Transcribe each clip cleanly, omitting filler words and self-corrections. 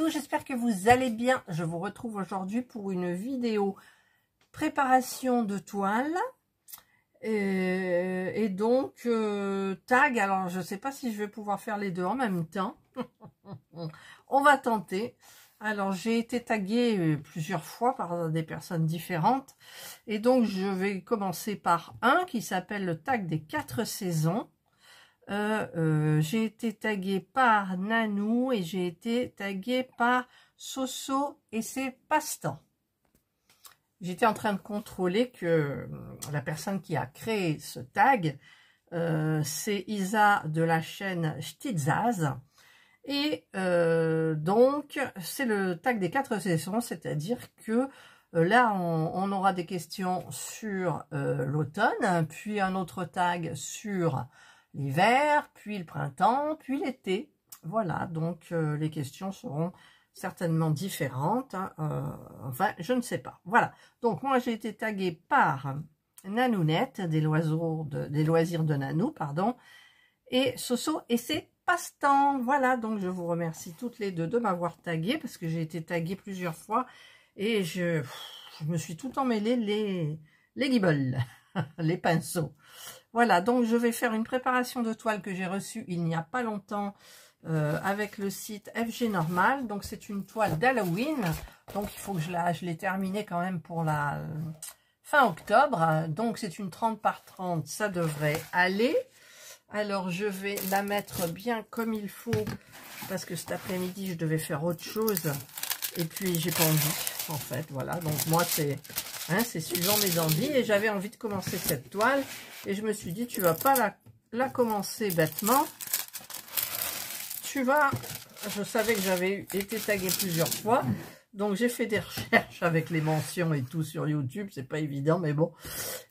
Coucou, j'espère que vous allez bien. Je vous retrouve aujourd'hui pour une vidéo préparation de toile. Et donc, tag. Alors, je ne sais pas si je vais pouvoir faire les deux en même temps. On va tenter. Alors, j'ai été taguée plusieurs fois par des personnes différentes. Et donc, je vais commencer par un qui s'appelle le tag des 4 saisons. J'ai été taguée par Nanou et j'ai été taguée par Soso et ses passe-temps. J'étais en train de contrôler que la personne qui a créé ce tag, c'est Isa de la chaîne Stitzaz. Et donc, c'est le tag des 4 saisons, c'est-à-dire que là, on aura des questions sur l'automne, puis un autre tag sur l'hiver, puis le printemps, puis l'été. Voilà, donc les questions seront certainement différentes. Hein, enfin, je ne sais pas. Voilà, donc moi j'ai été taguée par Nanounette, des loisirs de Nanou, pardon, et Soso et ses passe-temps. Voilà, donc je vous remercie toutes les deux de m'avoir taguée, parce que j'ai été taguée plusieurs fois, et je me suis tout emmêlé les guibolles, les pinceaux. Voilà, donc je vais faire une préparation de toile que j'ai reçue il n'y a pas longtemps avec le site FG Normal. Donc c'est une toile d'Halloween, donc il faut que je l'ai terminée quand même pour la fin octobre. Donc c'est une 30 par 30, ça devrait aller. Alors je vais la mettre bien comme il faut, parce que cet après-midi je devais faire autre chose, et puis j'ai pas envie en fait, voilà. Donc moi c'est... Hein, c'est suivant mes envies, et j'avais envie de commencer cette toile et je me suis dit tu vas pas la commencer bêtement, tu vas, je savais que j'avais été taguée plusieurs fois, donc j'ai fait des recherches avec les mentions et tout sur YouTube, c'est pas évident mais bon,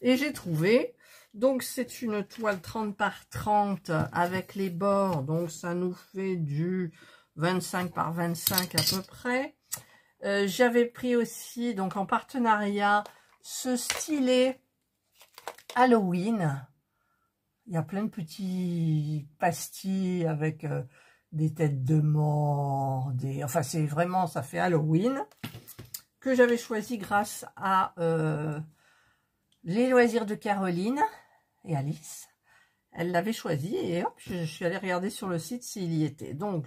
et j'ai trouvé. Donc c'est une toile 30 par 30 avec les bords, donc ça nous fait du 25 par 25 à peu près. J'avais pris aussi, donc en partenariat, ce stylet Halloween. Il y a plein de petits pastilles avec des têtes de mort, enfin c'est vraiment, ça fait Halloween, que j'avais choisi grâce à les loisirs de Caroline et Alice. Elle l'avait choisi et hop, je suis allée regarder sur le site s'il y était. Donc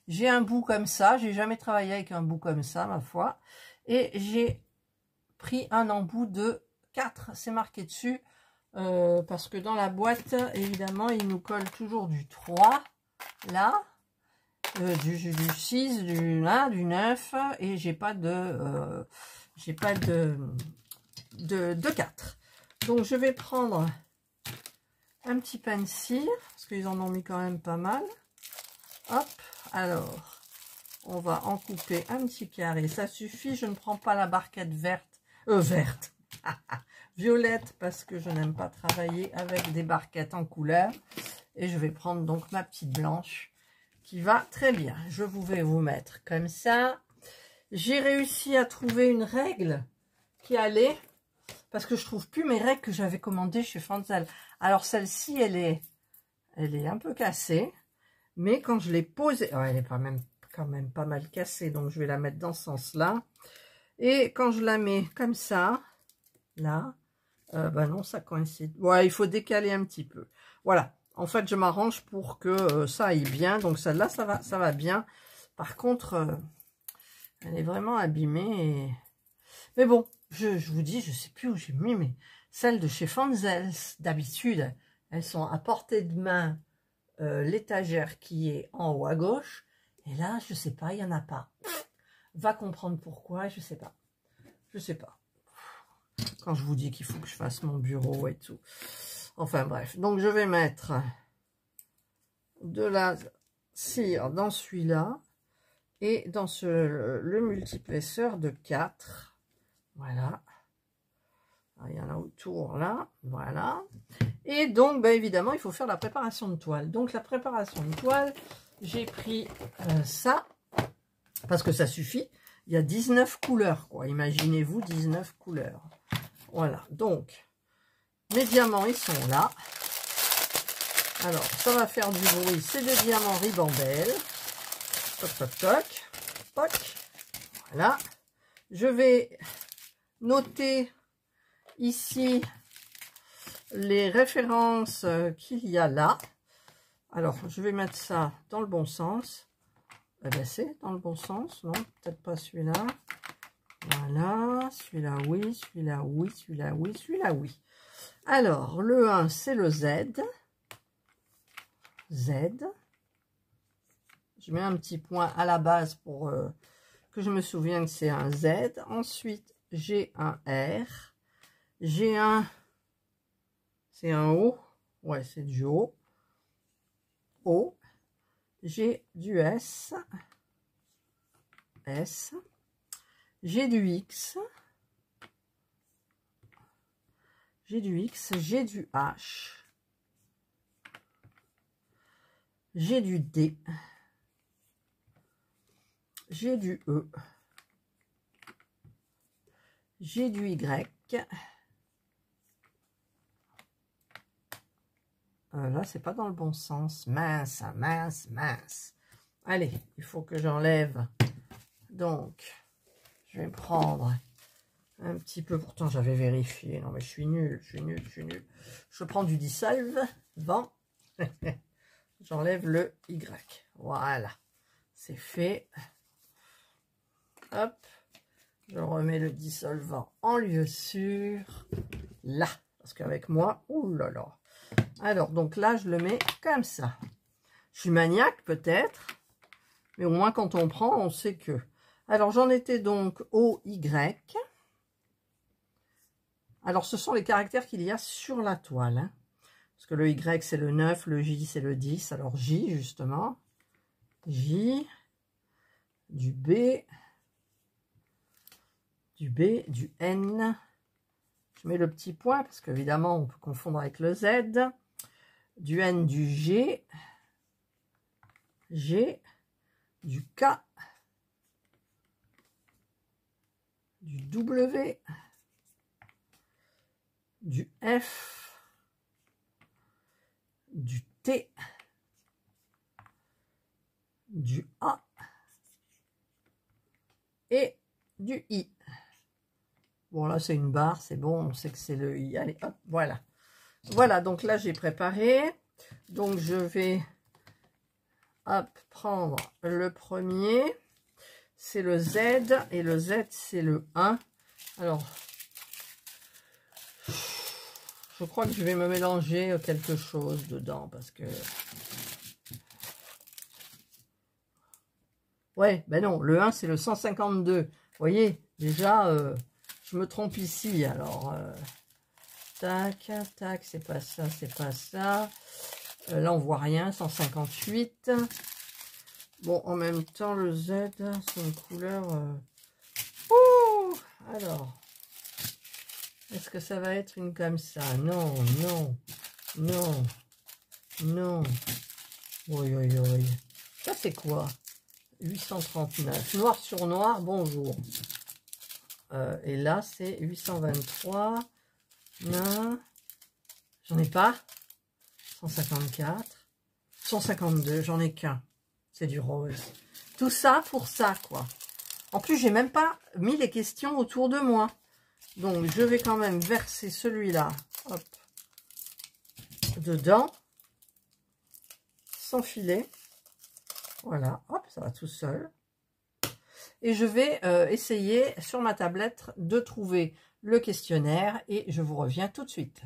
j'ai un bout comme ça, j'ai jamais travaillé avec un bout comme ça ma foi, et j'ai pris un embout de 4, c'est marqué dessus, parce que dans la boîte évidemment il nous colle toujours du 3 là, du 6, du 1, du 9, et j'ai pas de 4. Donc je vais prendre un petit pencil, parce qu'ils en ont mis quand même pas mal. Hop, alors, on va en couper un petit carré, ça suffit. Je ne prends pas la barquette verte, violette, parce que je n'aime pas travailler avec des barquettes en couleur. Et je vais prendre donc ma petite blanche, qui va très bien. Je vais vous mettre comme ça. J'ai réussi à trouver une règle qui allait, parce que je trouve plus mes règles que j'avais commandées chez Fanzel. Alors celle-ci, elle est un peu cassée, mais quand je l'ai posée, oh, elle est quand même pas mal cassée, donc je vais la mettre dans ce sens-là. Et quand je la mets comme ça, là, bah non, ça coïncide. Ouais, il faut décaler un petit peu. Voilà. En fait, je m'arrange pour que ça aille bien. Donc celle-là, ça va bien. Par contre, elle est vraiment abîmée. Mais bon, je vous dis, je sais plus où j'ai mis, mais celles de chez Fanzels, d'habitude, elles sont à portée de main, l'étagère qui est en haut à gauche. Et là, je sais pas, il n'y en a pas. Va comprendre pourquoi, je sais pas. Je sais pas. Quand je vous dis qu'il faut que je fasse mon bureau et tout. Enfin bref, donc je vais mettre de la cire dans celui-là et dans le multiplesseur de 4. Voilà. Il y en a autour là, voilà. Et donc, bah, évidemment, il faut faire la préparation de toile. Donc, la préparation de toile, j'ai pris ça, parce que ça suffit. Il y a 19 couleurs, quoi. Imaginez-vous 19 couleurs. Voilà, donc, mes diamants, ils sont là. Alors, ça va faire du bruit. C'est des diamants ribambelle. Toc, toc, toc. Toc. Voilà. Je vais noter ici les références qu'il y a là. Alors, je vais mettre ça dans le bon sens. Eh bien, c'est dans le bon sens. Non, peut-être pas celui-là. Voilà. Celui-là, oui. Celui-là, oui. Celui-là, oui. Celui-là, oui. Alors, le 1, c'est le Z. Z. Je mets un petit point à la base pour que je me souvienne que c'est un Z. Ensuite, j'ai un R. J'ai un... C'est un O. Ouais, c'est du O. O. J'ai du S. S. J'ai du X. J'ai du X. J'ai du H. J'ai du D. J'ai du E. J'ai du Y. Là, c'est pas dans le bon sens. Mince, mince, mince. Allez, il faut que j'enlève. Donc, je vais prendre un petit peu. Pourtant, j'avais vérifié. Non, mais je suis nul, je suis nul, je suis nul. Je prends du dissolvant. J'enlève le Y. Voilà. C'est fait. Hop. Je remets le dissolvant en lieu sûr. Là. Parce qu'avec moi, ouh là là. Alors, donc là, je le mets comme ça. Je suis maniaque, peut-être. Mais au moins, quand on prend, on sait que. Alors, j'en étais donc au Y. Alors, ce sont les caractères qu'il y a sur la toile. Hein. Parce que le Y, c'est le 9, le J, c'est le 10. Alors, J, justement. J. Du B. Du N. Je mets le petit point, parce qu'évidemment, on peut confondre avec le Z. Du N, du G. G. Du K. Du W. Du F. Du T. Du A. Et du I. Bon, là, c'est une barre, c'est bon, on sait que c'est le I. Allez, hop, voilà. Voilà, donc là, j'ai préparé. Donc, je vais, hop, prendre le premier. C'est le Z, et le Z, c'est le 1. Alors, je crois que je vais me mélanger quelque chose dedans, parce que... Ouais, ben non, le 1, c'est le 152. Vous voyez, déjà... je me trompe ici, alors, tac, tac, c'est pas ça, c'est pas ça. Là, on voit rien, 158. Bon, en même temps, le Z, c'est une couleur... Ouh, alors, est-ce que ça va être une comme ça? Non, non, non, non. Oui, oui, oui. Ça, c'est quoi? 839. Noir sur noir, bonjour. Et là, c'est 823. Non. J'en ai pas. 154. 152, j'en ai qu'un. C'est du rose. Tout ça pour ça, quoi. En plus, j'ai même pas mis les questions autour de moi. Donc, je vais quand même verser celui-là. Hop. Dedans. Sans filet. Voilà. Hop, ça va tout seul. Et je vais essayer sur ma tablette de trouver le questionnaire et je vous reviens tout de suite.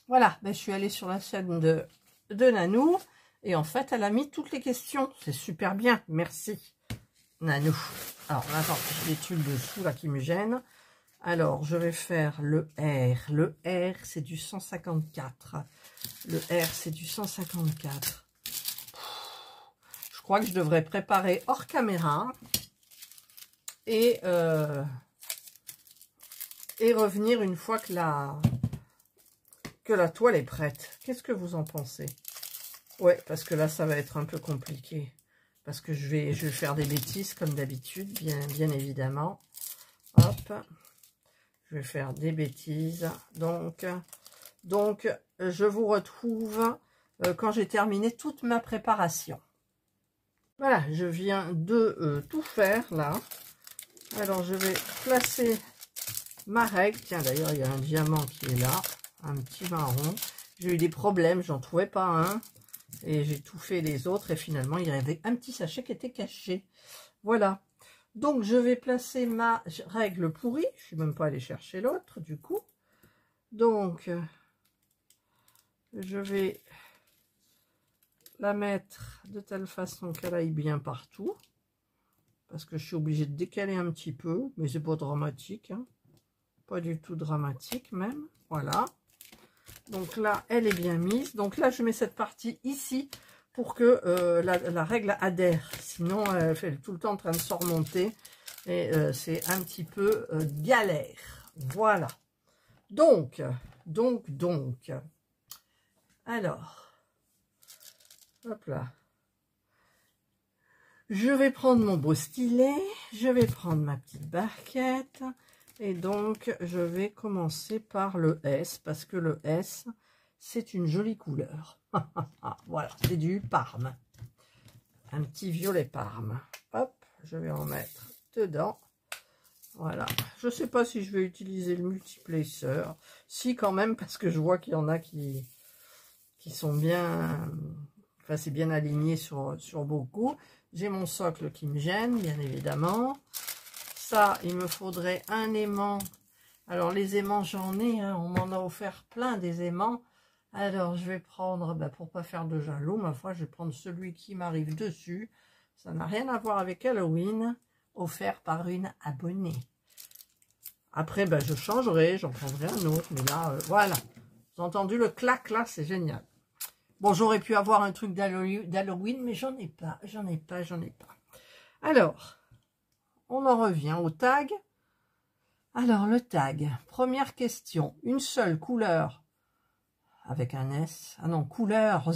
Voilà, ben, je suis allée sur la chaîne de Nanou et en fait, elle a mis toutes les questions. C'est super bien, merci Nanou. Alors, attends, j'ai des trucs dessous là qui me gênent. Alors, je vais faire le R. Le R, c'est du 154. Le R, c'est du 154. Je crois que je devrais préparer hors caméra. Et revenir une fois que la toile est prête. Qu'est-ce que vous en pensez? Ouais, parce que là, ça va être un peu compliqué. Parce que je vais faire des bêtises, comme d'habitude, bien évidemment. Hop. Je vais faire des bêtises. Donc je vous retrouve quand j'ai terminé toute ma préparation. Voilà, je viens de tout faire là. Alors je vais placer ma règle. Tiens, d'ailleurs, il y a un diamant qui est là, un petit marron. J'ai eu des problèmes, j'en trouvais pas un. Et j'ai tout fait les autres. Et finalement, il y avait un petit sachet qui était caché. Voilà. Donc, je vais placer ma règle pourrie. Je ne suis même pas allée chercher l'autre, du coup. Donc, je vais la mettre de telle façon qu'elle aille bien partout. Parce que je suis obligée de décaler un petit peu. Mais c'est pas dramatique, hein. Pas du tout dramatique, même. Voilà. Donc là, elle est bien mise. Donc là, je mets cette partie ici pour que la règle adhère. Sinon, elle fait tout le temps en train de se remonter. Et c'est un petit peu galère. Voilà. Donc. Alors. Hop là. Je vais prendre mon beau stylet. Je vais prendre ma petite barquette. Et donc, je vais commencer par le S. Parce que le S, c'est une jolie couleur. Voilà, c'est du Parme. Un petit violet Parme. Hop, je vais en mettre dedans. Voilà. Je ne sais pas si je vais utiliser le multiplaceur. Si, quand même, parce que je vois qu'il y en a qui sont bien... Enfin, c'est bien aligné sur beaucoup. J'ai mon socle qui me gêne, bien évidemment. Ça, il me faudrait un aimant. Alors, les aimants, j'en ai. Hein, on m'en a offert plein, des aimants. Alors, je vais prendre, pour pas faire de jaloux, ma foi, je vais prendre celui qui m'arrive dessus. Ça n'a rien à voir avec Halloween, offert par une abonnée. Après, je changerai, j'en prendrai un autre. Mais là, voilà. Vous avez entendu le clac, là, c'est génial. Bon, j'aurais pu avoir un truc d'Halloween, mais j'en ai pas. Alors, on en revient au tag. Alors, le tag. Première question. Une seule couleur avec un S. Ah non, couleurs.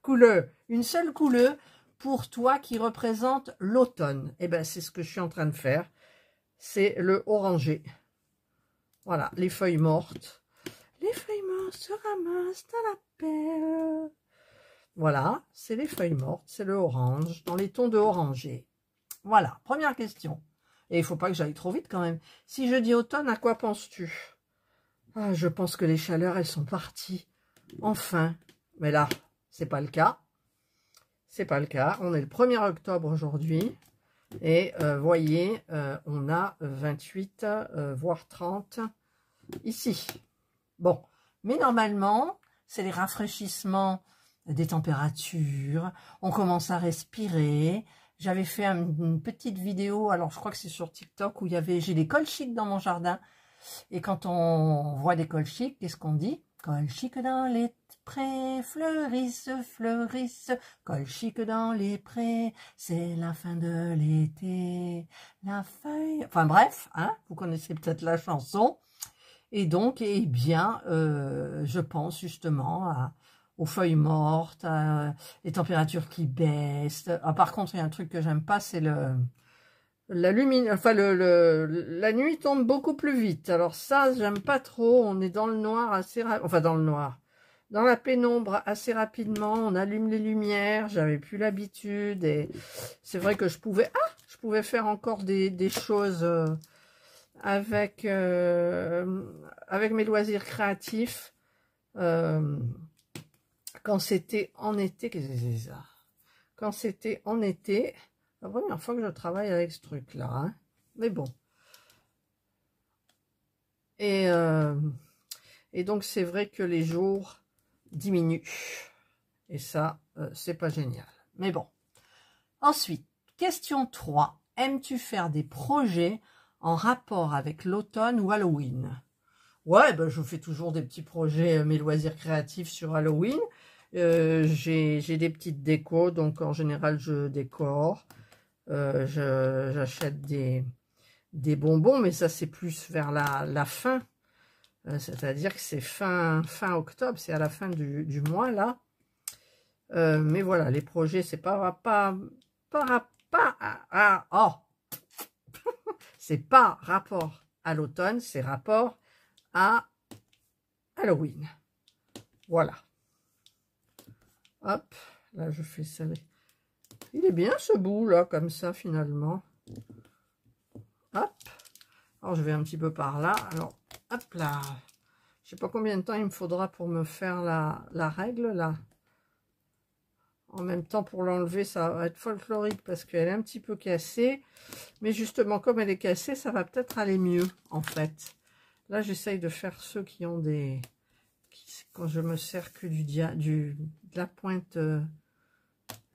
Couleur. Une seule couleur pour toi qui représente l'automne. Eh bien, c'est ce que je suis en train de faire. C'est le orangé. Voilà, les feuilles mortes. Les feuilles mortes se ramassent à la pelle. Voilà, c'est les feuilles mortes, c'est le orange, dans les tons de orangé. Voilà, première question. Et il ne faut pas que j'aille trop vite quand même. Si je dis automne, à quoi penses-tu? Ah, je pense que les chaleurs, elles sont parties. Enfin. Mais là, c'est pas le cas. C'est pas le cas. On est le 1er octobre aujourd'hui. Et voyez, on a 28, voire 30 ici. Bon. Mais normalement, c'est les rafraîchissements des températures. On commence à respirer. J'avais fait une petite vidéo, alors je crois que c'est sur TikTok, où j'ai des colchiques dans mon jardin. Et quand on voit des colchiques, qu'est-ce qu'on dit? Colchiques dans les prés, fleurissent, fleurissent. Colchiques dans les prés, c'est la fin de l'été. La feuille... Enfin bref, hein, vous connaissez peut-être la chanson. Et donc, eh bien, je pense justement aux feuilles mortes, les températures qui baissent. Ah, par contre, il y a un truc que j'aime pas, c'est la nuit tombe beaucoup plus vite. Alors ça, j'aime pas trop. On est dans le noir assez rapidement. Enfin, dans le noir. Dans la pénombre assez rapidement. On allume les lumières. J'avais plus l'habitude. Et c'est vrai que je pouvais faire encore des choses avec mes loisirs créatifs. Quand c'était en été. Qu'est-ce que c'est ça? Quand c'était en été... La première fois que je travaille avec ce truc-là, hein. Mais bon. Et donc, c'est vrai que les jours diminuent. Et ça, c'est pas génial. Mais bon. Ensuite, question 3. Aimes-tu faire des projets en rapport avec l'automne ou Halloween? Ouais, je fais toujours des petits projets, mes loisirs créatifs sur Halloween. J'ai des petites décos, donc en général, je décore. J'achète des bonbons, mais ça c'est plus vers la fin, c'est-à-dire que c'est fin octobre, c'est à la fin du mois là. Mais voilà, les projets, c'est c'est pas rapport à l'automne, c'est rapport à Halloween. Voilà. Hop, là je fais ça Il est bien ce bout là, comme ça finalement. Hop. Alors je vais un petit peu par là. Alors, hop là. Je sais pas combien de temps il me faudra pour me faire la règle là. En même temps, pour l'enlever, ça va être folklorique parce qu'elle est un petit peu cassée. Mais justement, comme elle est cassée, ça va peut-être aller mieux, en fait. Là, j'essaye de faire ceux qui ont des... Quand je me sers que de la pointe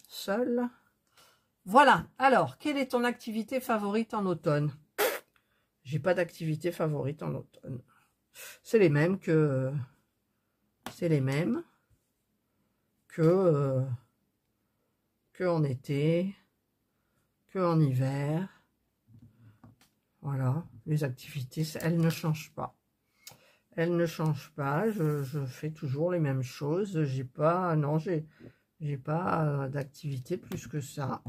seule. Voilà. Alors, quelle est ton activité favorite en automne? J'ai pas d'activité favorite en automne. C'est les mêmes que... C'est les mêmes que en été, que en hiver. Voilà, les activités, elles ne changent pas. Elles ne changent pas, je fais toujours les mêmes choses. J'ai pas, non, j'ai pas d'activité plus que ça.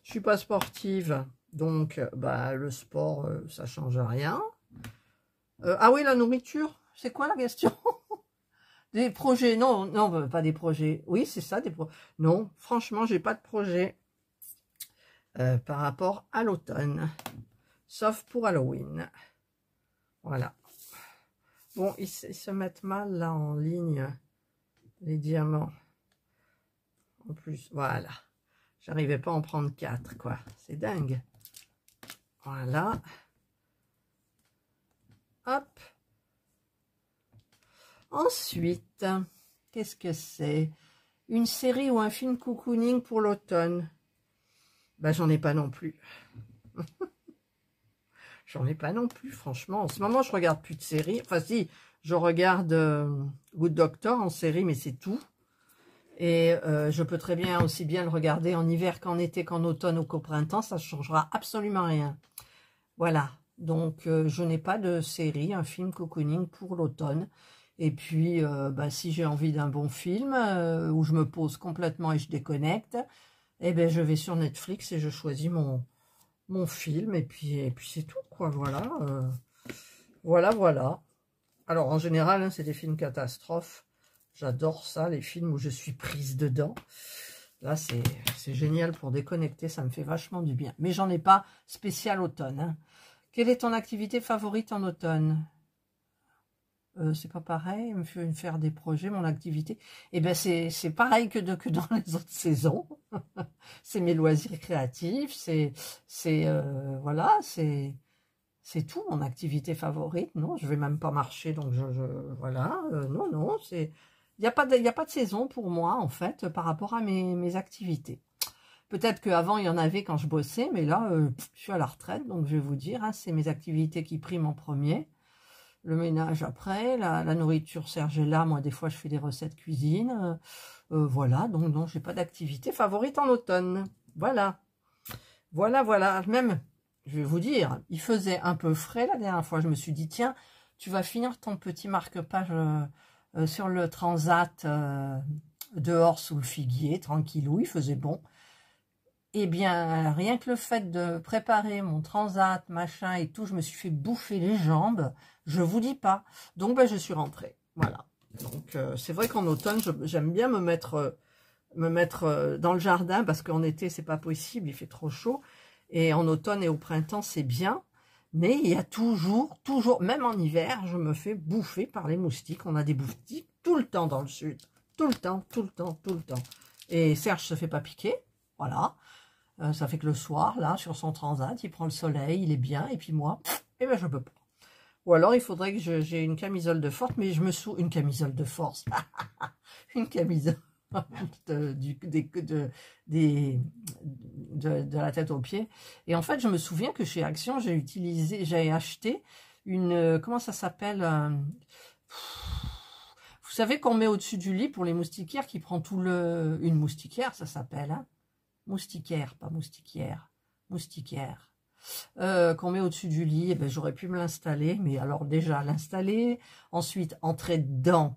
Je suis pas sportive, donc bah, le sport, ça change rien. Ah oui, la nourriture, c'est quoi la question? Des projets, non, non, pas des projets. Oui, c'est ça, des projets. Non, franchement, j'ai pas de projet par rapport à l'automne. Sauf pour Halloween. Voilà. Bon, ils se mettent mal là en ligne, les diamants. En plus, voilà. J'arrivais pas à en prendre 4, quoi. C'est dingue. Voilà. Hop. Ensuite, qu'est-ce que c'est? Une série ou un film cocooning pour l'automne? Ben, j'en ai pas non plus. J'en ai pas non plus, franchement. En ce moment, je regarde plus de séries. Enfin, si, je regarde Good Doctor en série, mais c'est tout. Et je peux très bien aussi bien le regarder en hiver qu'en été, qu'en automne ou qu'au printemps. Ça ne changera absolument rien. Voilà. Donc, je n'ai pas de série, un film cocooning pour l'automne. Et puis, bah, si j'ai envie d'un bon film, où je me pose complètement et je déconnecte, eh ben, je vais sur Netflix et je choisis mon film. Et puis c'est tout, quoi. Voilà. Voilà. Alors, en général, hein, c'est des films catastrophes. J'adore ça, les films où je suis prise dedans. Là, c'est génial pour déconnecter, ça me fait vachement du bien. Mais j'en ai pas spécial automne. Hein. Quelle est ton activité favorite en automne? C'est pas pareil, me faire des projets, mon activité. Eh ben c'est pareil que dans les autres saisons. C'est mes loisirs créatifs, voilà, c'est tout mon activité favorite. Non, je vais même pas marcher, donc voilà, non, il n'y a pas de saison pour moi en fait par rapport à mes activités. Peut-être qu'avant il y en avait quand je bossais, mais là je suis à la retraite, donc je vais vous dire, hein, c'est mes activités qui priment en premier. Le ménage après, la nourriture Serge est là, moi des fois je fais des recettes cuisine, voilà, donc non, j'ai pas d'activité favorite en automne, voilà, même, je vais vous dire, il faisait un peu frais la dernière fois, je me suis dit, tiens, tu vas finir ton petit marque-page sur le transat dehors sous le figuier, tranquillou, il faisait bon. Eh bien, rien que le fait de préparer mon transat, machin et tout, je me suis fait bouffer les jambes. Je vous dis pas. Donc, ben, je suis rentrée. Voilà. Donc, c'est vrai qu'en automne, j'aime bien me mettre dans le jardin parce qu'en été, c'est pas possible. Il fait trop chaud. Et en automne et au printemps, c'est bien. Mais il y a toujours, même en hiver, je me fais bouffer par les moustiques. On a des moustiques tout le temps dans le sud. Tout le temps. Et Serge se fait pas piquer. Voilà. Ça fait que le soir, là, sur son transat, il prend le soleil, il est bien, et puis moi, eh ben, je peux pas. Ou alors, il faudrait que j'ai une camisole de force, mais je me souviens... Une camisole de force. Une camisole de la tête aux pieds. Et en fait, je me souviens que chez Action, j'ai acheté une... Comment ça s'appelle vous savez qu'on met au-dessus du lit pour les moustiquaires qui prend tout le... Une moustiquaire, ça s'appelle, hein. Moustiquaire, pas moustiquière, moustiquaire, qu'on met au-dessus du lit. Eh ben, j'aurais pu me l'installer, mais alors déjà l'installer, ensuite entrer dedans,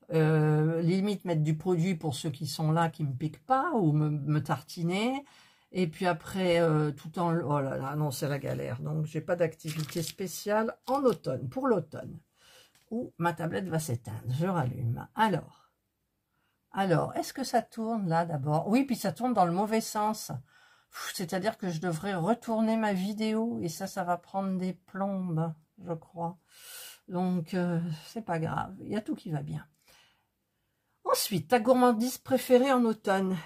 limite mettre du produit pour ceux qui sont là, qui me piquent pas, ou me tartiner, et puis après, tout en... Oh là là, non, c'est la galère. Donc, j'ai pas d'activité spéciale en automne, pour l'automne. Où ma tablette va s'éteindre, je rallume. Alors, est-ce que ça tourne là d'abord? Oui, puis ça tourne dans le mauvais sens. C'est-à-dire que je devrais retourner ma vidéo et ça va prendre des plombes, je crois. Donc, c'est pas grave. Il y a tout qui va bien. Ensuite, ta gourmandise préférée en automne.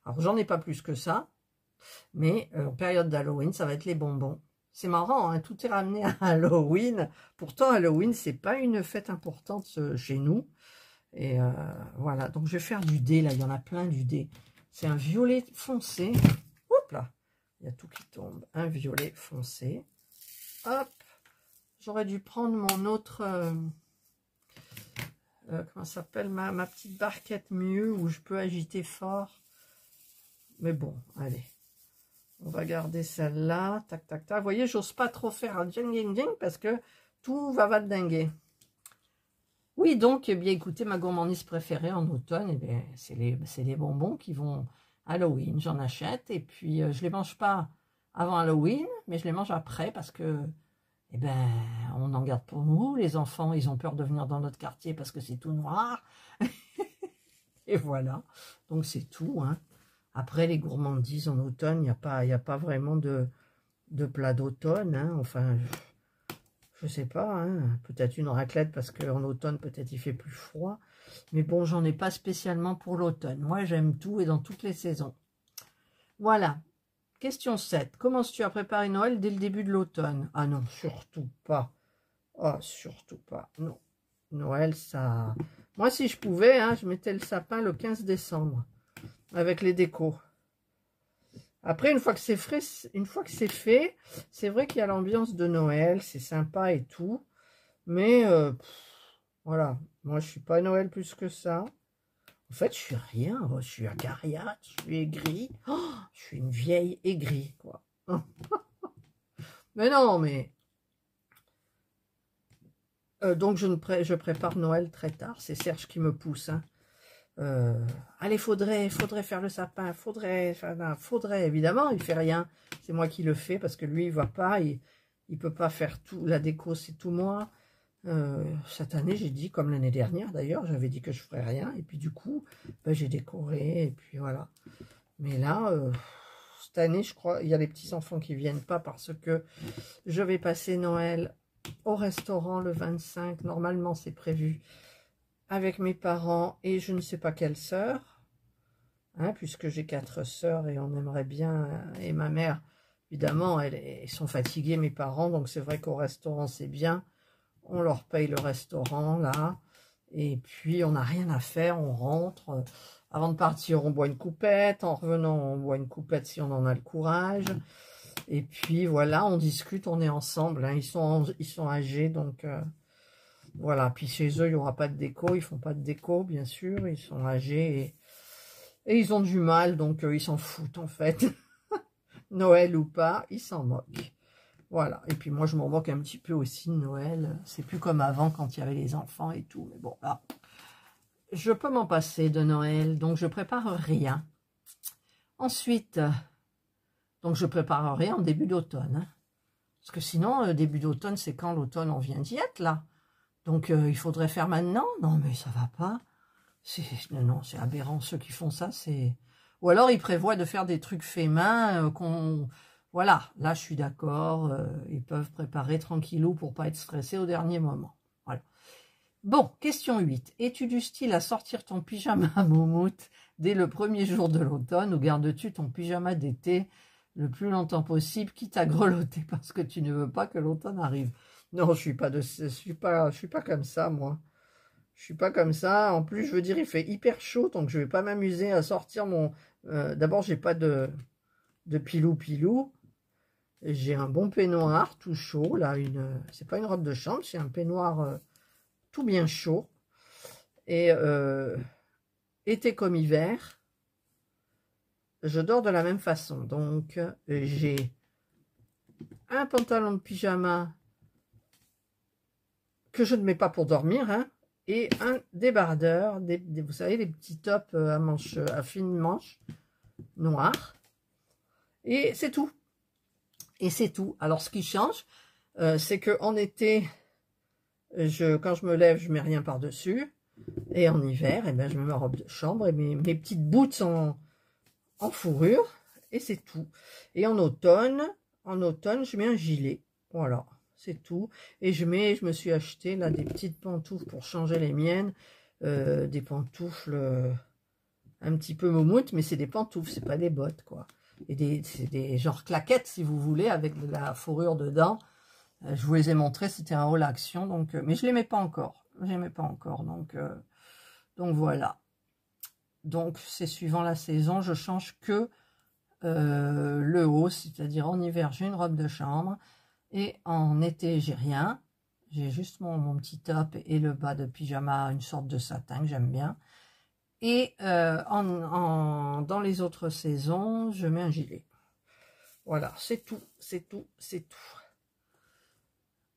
Alors, j'en ai pas plus que ça. Mais en période d'Halloween, ça va être les bonbons. C'est marrant, hein, tout est ramené à Halloween. Pourtant, Halloween, c'est pas une fête importante chez nous. Et voilà, donc je vais faire du dé, là, il y en a plein du dé. C'est un violet foncé. Hop là, il y a tout qui tombe. Un violet foncé. Hop, j'aurais dû prendre mon autre... comment ça s'appelle, ma petite barquette mieux, où je peux agiter fort. Mais bon, allez. On va garder celle-là. Tac, tac, tac. Vous voyez, j'ose pas trop faire un ding, ding, ding, parce que tout va dinguer. Oui, donc, eh bien, écoutez, ma gourmandise préférée en automne, eh bien, c'est les bonbons qui vont Halloween. J'en achète et puis je les mange pas avant Halloween, mais je les mange après parce que, eh ben, on en garde pour nous. Les enfants, ils ont peur de venir dans notre quartier parce que c'est tout noir. Et voilà. Donc, c'est tout, hein. Après, les gourmandises en automne, il n'y a pas vraiment de plat d'automne, hein. Enfin... Je sais pas, hein, peut-être une raclette parce qu'en automne, peut-être il fait plus froid. Mais bon, j'en ai pas spécialement pour l'automne. Moi, j'aime tout et dans toutes les saisons. Voilà. Question 7. Commences-tu à préparer Noël dès le début de l'automne? Ah non, surtout pas. Oh, surtout pas. Non. Noël, ça... Moi, si je pouvais, hein, je mettais le sapin le 15 décembre. Avec les décos. Après, une fois que c'est fait, c'est vrai qu'il y a l'ambiance de Noël, c'est sympa et tout. Mais, voilà, moi, je suis pas Noël plus que ça. En fait, je suis rien, je suis acariâtre, je suis aigri. Oh, je suis une vieille aigrie, quoi. Mais non, mais... donc, je prépare Noël très tard. C'est Serge qui me pousse, hein. Allez, faudrait faire le sapin, faudrait, évidemment, il fait rien, c'est moi qui le fais, parce que lui, il va pas, il peut pas faire tout, la déco, c'est tout moi. Cette année, j'ai dit, comme l'année dernière, d'ailleurs, j'avais dit que je ferais rien, et puis du coup, ben, j'ai décoré, et puis voilà. Mais là, cette année, je crois, il y a les petits-enfants qui viennent pas, parce que je vais passer Noël au restaurant le 25, normalement, c'est prévu, avec mes parents et je ne sais pas quelle sœur, hein, puisque j'ai 4 sœurs et on aimerait bien, et ma mère, évidemment, ils sont fatigués, mes parents, donc c'est vrai qu'au restaurant, c'est bien, on leur paye le restaurant, là, et puis on n'a rien à faire, on rentre, avant de partir, on boit une coupette, en revenant, on boit une coupette si on en a le courage, et puis voilà, on discute, on est ensemble, hein, ils sont âgés, donc... voilà, puis chez eux, il n'y aura pas de déco, ils font pas de déco, bien sûr, ils sont âgés et ils ont du mal, donc ils s'en foutent en fait. Noël ou pas, ils s'en moquent. Voilà, et puis moi je m'en moque un petit peu aussi de Noël, c'est plus comme avant quand il y avait les enfants et tout, mais bon, là, je peux m'en passer de Noël, donc je prépare rien. Ensuite, donc je prépare rien en début d'automne, hein, parce que sinon, début d'automne, c'est quand l'automne on vient d'y être, là. Donc, il faudrait faire maintenant? Non, mais ça va pas. Non, c'est aberrant. Ceux qui font ça, c'est... Ou alors, ils prévoient de faire des trucs faits main, Voilà, là, je suis d'accord. Ils peuvent préparer tranquillou pour pas être stressés au dernier moment. Voilà. Bon, question 8. Es-tu du style à sortir ton pyjama moumoute dès le premier jour de l'automne ou gardes-tu ton pyjama d'été le plus longtemps possible, quitte à grelotter parce que tu ne veux pas que l'automne arrive? Non, je suis pas comme ça, moi. Je suis pas comme ça. En plus, je veux dire, il fait hyper chaud, donc je vais pas m'amuser à sortir mon... D'abord, j'ai pas de pilou. J'ai un bon peignoir tout chaud, là. C'est pas une robe de chambre, c'est un peignoir tout bien chaud. Et été comme hiver, je dors de la même façon. Donc, j'ai un pantalon de pyjama que je ne mets pas pour dormir, hein, et un débardeur, vous savez, les petits tops à fines manches noires, et c'est tout. Et c'est tout. Alors, ce qui change, c'est que en été, quand je me lève, je mets rien par-dessus. Et en hiver, eh ben, je mets ma robe de chambre et mes petites boots en fourrure. Et c'est tout. Et en automne, je mets un gilet. Voilà, c'est tout. Et je me suis acheté là des petites pantoufles pour changer les miennes. Des pantoufles un petit peu moumoutes, mais c'est des pantoufles, c'est pas des bottes, quoi. Et c'est des genre claquettes, si vous voulez, avec de la fourrure dedans. Je vous les ai montrées, c'était un haul action, donc, mais je l'aimais pas encore. J'aimais pas encore, donc voilà. Donc c'est suivant la saison, je change que le haut, c'est-à-dire en hiver j'ai une robe de chambre et en été j'ai rien. J'ai juste mon petit top et le bas de pyjama, une sorte de satin que j'aime bien. Et dans les autres saisons, je mets un gilet. Voilà, c'est tout, c'est tout, c'est tout.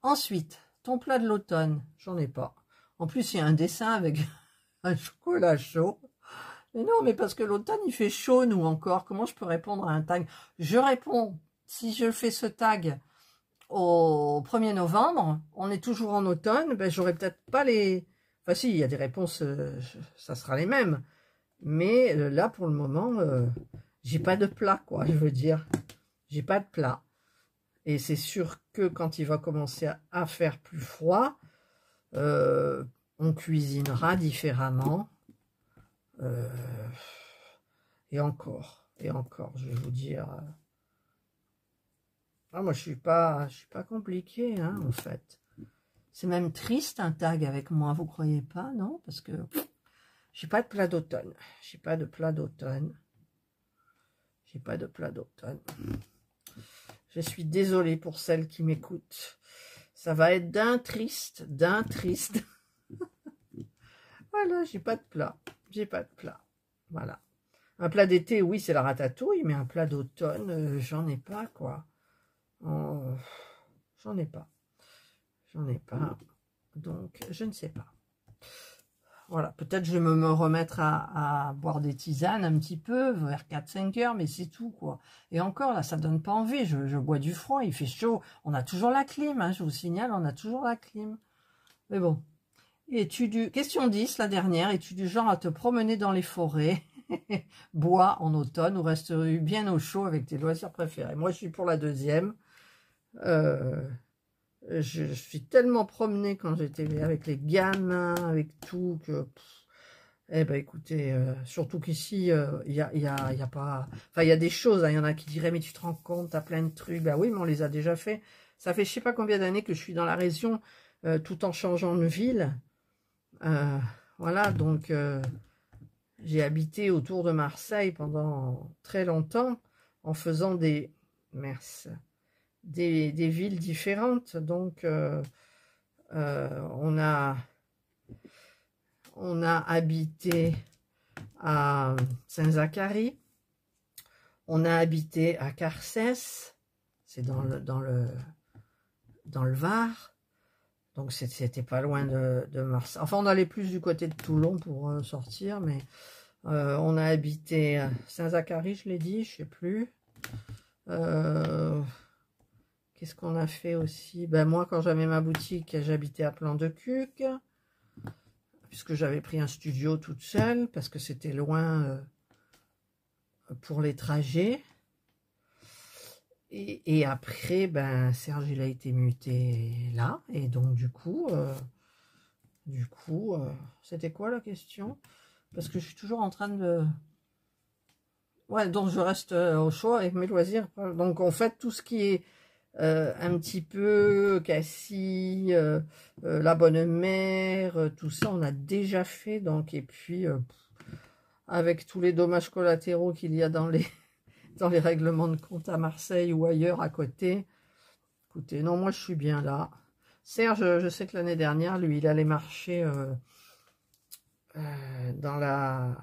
Ensuite, ton plat de l'automne, j'en ai pas. En plus, il y a un dessin avec un chocolat chaud. Mais non, mais parce que l'automne, il fait chaud, nous, encore. Comment je peux répondre à un tag? Je réponds, si je fais ce tag au 1er novembre, on est toujours en automne, ben, j'aurai peut-être pas les... Enfin, si, il y a des réponses, ça sera les mêmes. Mais là, pour le moment, j'ai pas de plat, quoi, je veux dire. J'ai pas de plat. Et c'est sûr que quand il va commencer à faire plus froid, on cuisinera différemment. Et encore, je vais vous dire. Moi, je suis pas compliqué, hein, en fait. C'est même triste un tag avec moi, vous croyez pas, non? Parce que j'ai pas de plat d'automne. J'ai pas de plat d'automne. J'ai pas de plat d'automne. Je suis désolée pour celles qui m'écoutent. Ça va être d'un triste, d'un triste. Voilà, j'ai pas de plat. J'ai pas de plat. Voilà. Un plat d'été, oui, c'est la ratatouille, mais un plat d'automne, j'en ai pas, quoi. J'en ai pas. J'en ai pas. Donc, je ne sais pas. Voilà, peut-être je vais me remettre à boire des tisanes un petit peu, vers 4-5 heures, mais c'est tout, quoi. Et encore, là, ça donne pas envie. Je bois du froid, il fait chaud. On a toujours la clim, hein, je vous signale, on a toujours la clim. Mais bon. Question 10, la dernière. Es-tu du genre à te promener dans les forêts, bois en automne, ou resterais-tu bien au chaud avec tes loisirs préférés? Moi, je suis pour la deuxième. Je suis tellement promenée quand j'étais avec les gamins, avec tout, que... eh ben écoutez, surtout qu'ici, il y a pas... Enfin, il y a des choses, hein, il y en a qui diraient, mais tu te rends compte, t'as plein de trucs. Ben oui, mais on les a déjà fait. Ça fait je sais pas combien d'années que je suis dans la région, tout en changeant de ville. Voilà, donc j'ai habité autour de Marseille pendant très longtemps, en faisant des... Merci. Des villes différentes, donc on a habité à Saint-Zacharie, on a habité à Carcès, c'est dans le Var, donc c'était pas loin de Marseille. Enfin, on allait plus du côté de Toulon pour sortir, mais on a habité à Saint-Zacharie, je l'ai dit, je sais plus. Qu'est-ce qu'on a fait aussi? Ben moi, quand j'avais ma boutique, j'habitais à Plan-de-Cuc, puisque j'avais pris un studio toute seule, parce que c'était loin pour les trajets. Et après, ben Serge, il a été muté là, et donc du coup, c'était quoi la question? Parce que je suis toujours en train de... Ouais, donc je reste au chaud avec mes loisirs. Donc en fait, tout ce qui est un petit peu Cassis, la bonne mère, tout ça on a déjà fait, donc. Et puis avec tous les dommages collatéraux qu'il y a dans les règlements de compte à Marseille ou ailleurs à côté, écoutez, non, moi je suis bien là. Serge, je sais que l'année dernière, lui, il allait marcher dans la...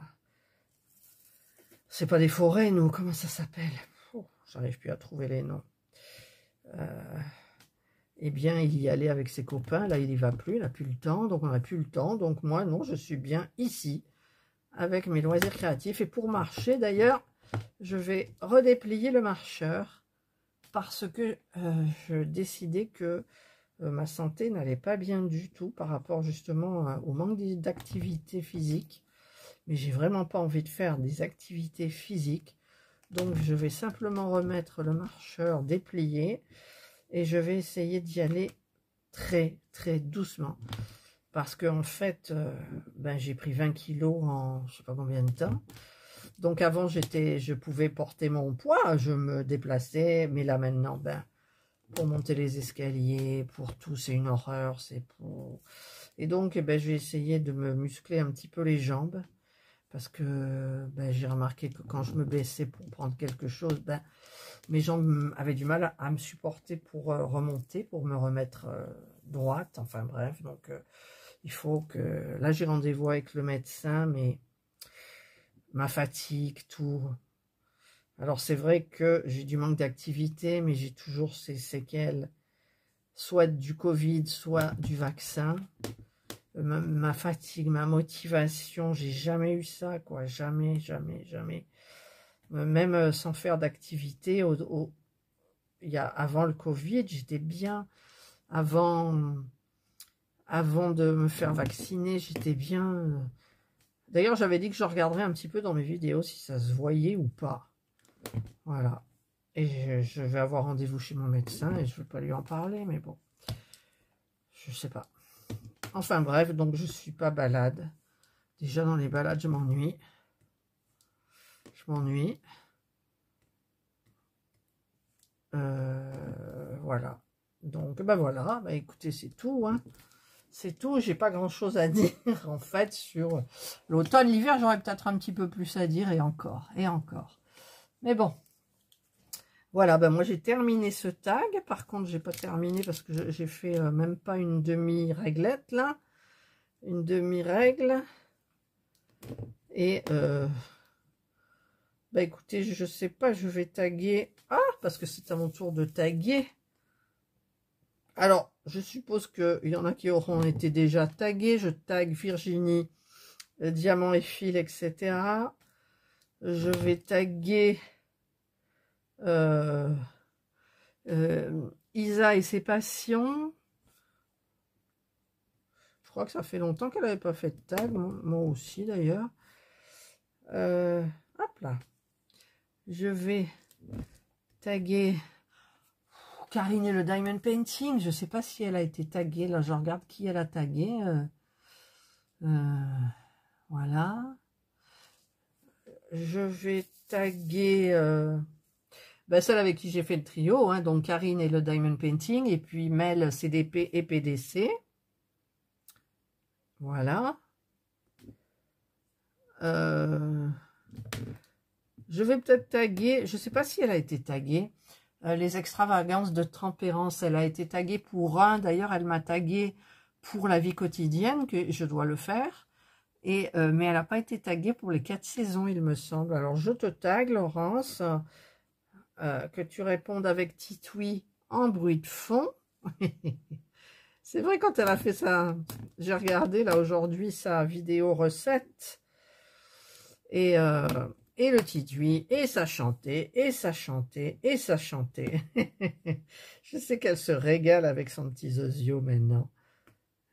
C'est pas des forêts, nous, comment ça s'appelle? Oh, j'arrive plus à trouver les noms. Eh bien, il y allait avec ses copains. Là, il n'y va plus, il n'a plus le temps. Donc, on n'a plus le temps. Donc, moi, non, je suis bien ici, avec mes loisirs créatifs. Et pour marcher, d'ailleurs, je vais redéplier le marcheur, parce que je décidais que ma santé n'allait pas bien du tout par rapport justement au manque d'activité physique. Mais j'ai vraiment pas envie de faire des activités physiques. Donc je vais simplement remettre le marcheur déplié et je vais essayer d'y aller très très doucement. Parce que en fait, j'ai pris 20 kilos en je sais pas combien de temps. Donc avant je pouvais porter mon poids, je me déplaçais, mais là maintenant, pour monter les escaliers, pour tout, c'est une horreur, c'est pour... Et donc, je vais essayer de me muscler un petit peu les jambes, parce que j'ai remarqué que quand je me baissais pour prendre quelque chose, mes jambes avaient du mal à me supporter pour remonter, pour me remettre droite, enfin bref, donc il faut que... Là, j'ai rendez-vous avec le médecin, mais ma fatigue, tout... Alors, c'est vrai que j'ai du manque d'activité, mais j'ai toujours ces séquelles, soit du Covid, soit du vaccin. Ma fatigue, ma motivation, j'ai jamais eu ça, quoi. Jamais, jamais, jamais. Même sans faire d'activité, avant le Covid, j'étais bien. Avant de me faire vacciner, j'étais bien. D'ailleurs, j'avais dit que je regarderais un petit peu dans mes vidéos si ça se voyait ou pas. Voilà. Et je vais avoir rendez-vous chez mon médecin et je ne vais pas lui en parler, mais bon. Je sais pas. Enfin bref, donc je suis pas balade. Déjà dans les balades, je m'ennuie. Voilà. Donc voilà. Écoutez, c'est tout. Hein. C'est tout. J'ai pas grand chose à dire en fait sur l'automne. L'hiver, j'aurais peut-être un petit peu plus à dire et encore. Et encore. Mais bon. Voilà, moi j'ai terminé ce tag. Par contre, j'ai pas terminé parce que j'ai fait même pas une demi-réglette là. Une demi-règle. Et écoutez, je sais pas, je vais taguer. Ah, parce que c'est à mon tour de taguer. Alors, je suppose qu'il y en a qui auront été déjà tagués. Je tague Virginie, Diamant et Fil, etc. Je vais taguer Isa et ses passions. Je crois que ça fait longtemps qu'elle n'avait pas fait de tag. Moi aussi, d'ailleurs. Hop là. Je vais taguer Karine et le Diamond Painting. Je ne sais pas si elle a été taguée. Là, je regarde qui elle a tagué. Voilà. Je vais taguer celle avec qui j'ai fait le trio. Hein, donc, Karine et le Diamond Painting. Et puis, Mel, CDP et PDC. Voilà. Je vais peut-être taguer, je ne sais pas si elle a été taguée, les extravagances de tempérance, elle a été taguée pour un, d'ailleurs elle m'a taguée pour la vie quotidienne, que je dois le faire, mais elle n'a pas été taguée pour les 4 saisons, il me semble. Alors je te tague, Laurence, que tu répondes avec Titoui en bruit de fond. C'est vrai, quand elle a fait ça, j'ai regardé là aujourd'hui sa vidéo recette, et le titui, et ça chantait, et ça chantait, et ça chantait. Je sais qu'elle se régale avec son petit Zozio maintenant.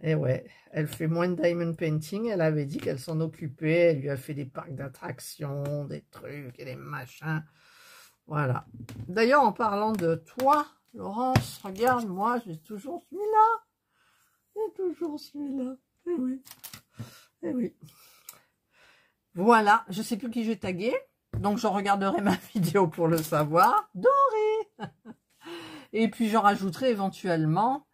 Et ouais, elle fait moins de diamond painting, elle avait dit qu'elle s'en occupait, elle lui a fait des parcs d'attractions, des trucs et des machins. Voilà. D'ailleurs, en parlant de toi, Laurence, regarde, moi, j'ai toujours celui-là. J'ai toujours celui-là. Eh oui. Eh oui. Voilà, je ne sais plus qui j'ai tagué, donc je regarderai ma vidéo pour le savoir. Doré. Et puis j'en rajouterai éventuellement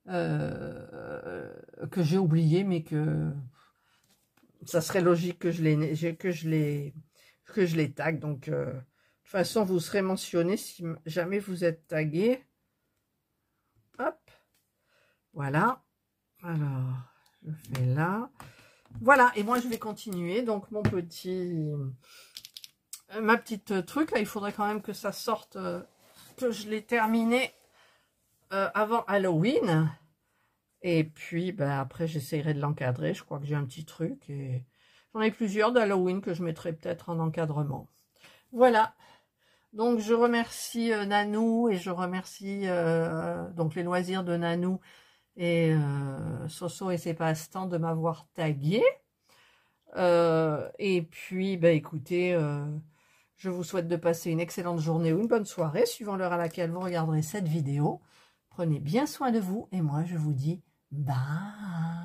que j'ai oublié, mais que ça serait logique que je les tague. Donc de toute façon, vous serez mentionné si jamais vous êtes tagué. Hop, voilà. Alors, je fais là. Voilà, et moi je vais continuer. Donc ma petite truc là, il faudrait quand même que ça sorte, que je l'ai terminé avant Halloween. Et puis après j'essayerai de l'encadrer. Je crois que j'ai un petit truc et j'en ai plusieurs d'Halloween que je mettrai peut-être en encadrement. Voilà. Donc je remercie Nanou et je remercie donc les loisirs de Nanou et Soso et ses passe-temps de m'avoir tagué. Et puis bah écoutez, je vous souhaite de passer une excellente journée ou une bonne soirée, suivant l'heure à laquelle vous regarderez cette vidéo. Prenez bien soin de vous et moi je vous dis bye.